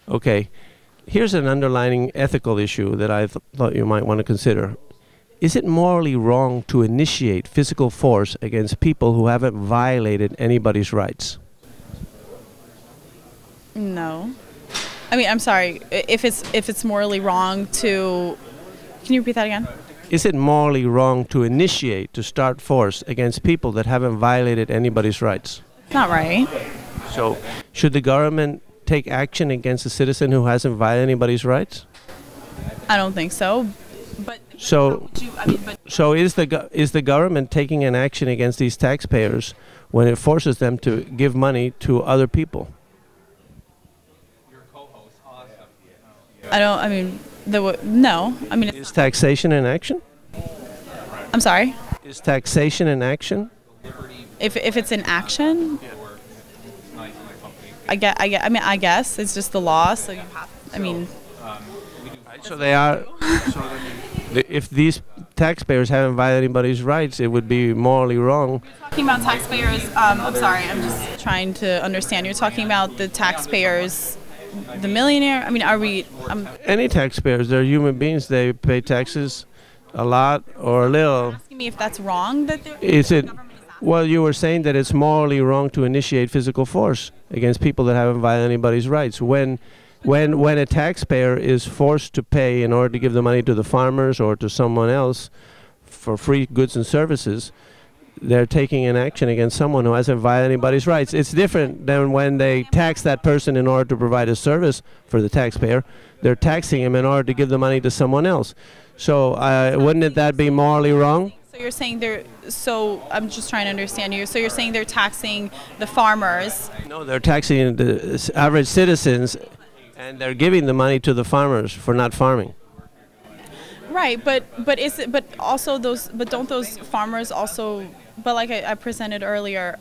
Okay. Here's an underlying ethical issue that I thought you might want to consider. Is it morally wrong to initiate physical force against people who haven't violated anybody's rights? No. I mean, I'm sorry. If it's morally wrong to, can you repeat that again? Is it morally wrong to initiate, to start force against people that haven't violated anybody's rights? It's not right. So, should the government take action against a citizen who hasn't violated anybody's rights? I don't think so. But so is the government taking an action against these taxpayers when it forces them to give money to other people? No. I mean, is taxation an action? I'm sorry? Is taxation an action? If it's an action, I guess it's just the law. So you have. I mean. So they are. If these taxpayers haven't violated anybody's rights, it would be morally wrong. You're talking about taxpayers. I'm sorry. I'm just trying to understand. You're talking about the taxpayers. The millionaire? I mean, are we... Any taxpayers, they're human beings. They pay taxes a lot or a little. You're asking me if that's wrong? Is it... Well, you were saying that it's morally wrong to initiate physical force against people that haven't violated anybody's rights. When a taxpayer is forced to pay in order to give the money to the farmers or to someone else for free goods and services, they're taking an action against someone who hasn't violated anybody's rights. It's different than when they tax that person in order to provide a service for the taxpayer. They're taxing him in order to give the money to someone else. So wouldn't that be morally wrong? So you're saying so I'm just trying to understand you. So you're saying they're taxing the farmers? No, they're taxing the average citizens, and they're giving the money to the farmers for not farming. Right, but don't those farmers also? But like I presented earlier,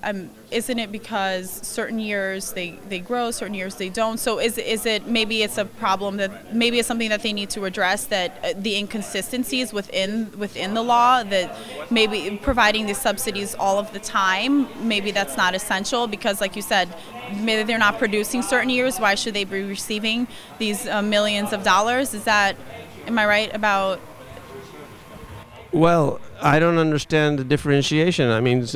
isn't it because certain years they grow, certain years they don't? So is it maybe it's a problem that maybe it's something that they need to address, that the inconsistencies within the law, that maybe providing these subsidies all of the time, maybe that's not essential because, like you said, maybe they're not producing certain years. Why should they be receiving these millions of dollars? Am I right about? Well, I don't understand the differentiation. I mean,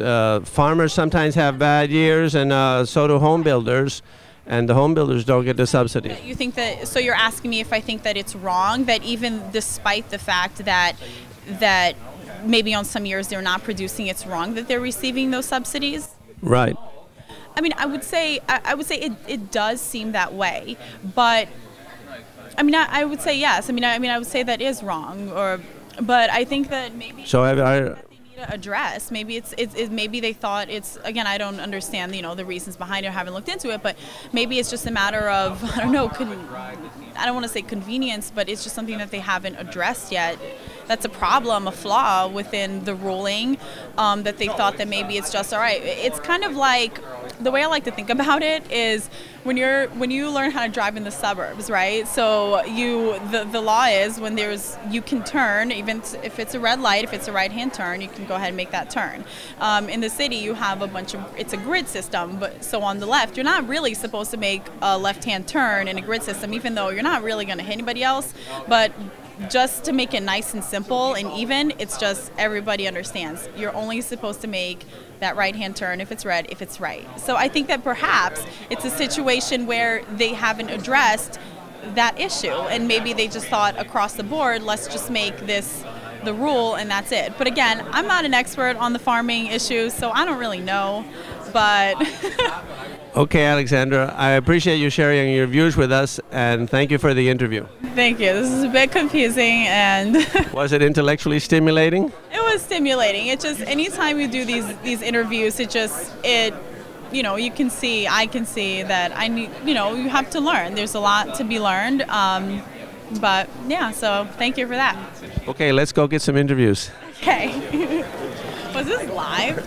farmers sometimes have bad years, and so do home builders, and the home builders don't get the subsidy. You think that? So you're asking me if I think that it's wrong that even despite the fact that maybe on some years they're not producing, it's wrong that they're receiving those subsidies? Right. I mean, I would say it does seem that way, but I mean, I would say yes. I mean, I would say that is wrong, but I think that maybe so they need to address. Maybe it's maybe they thought it's, again, I don't understand the reasons behind it. I haven't looked into it, but maybe it's just a matter of, I don't know, I don't want to say convenience, but it's just something that they haven't addressed yet. That's a problem, a flaw within the ruling, that they thought that maybe it's just all right. It's kind of like, the way I like to think about it is when you learn how to drive in the suburbs, right? So the law is you can turn, even if it's a red light, if it's a right-hand turn, you can go ahead and make that turn. In the city, you have it's a grid system, but so on the left, you're not really supposed to make a left-hand turn in a grid system, even though you're not really going to hit anybody else, but just to make it nice and simple and even, it's just everybody understands. You're only supposed to make that right-hand turn if it's red, if it's right. So I think that perhaps it's a situation where they haven't addressed that issue, and maybe they just thought across the board, let's just make this the rule and that's it. But again, I'm not an expert on the farming issues, so I don't really know, but... Okay, Alexandra, I appreciate you sharing your views with us, and thank you for the interview. Thank you. This is a bit confusing, and... Was it intellectually stimulating? It was stimulating. It just, anytime you do these interviews, I can see that you have to learn. There's a lot to be learned, but yeah, so thank you for that. Okay, let's go get some interviews. Okay. Was this live?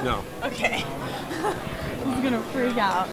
No. Okay. I'm gonna freak out.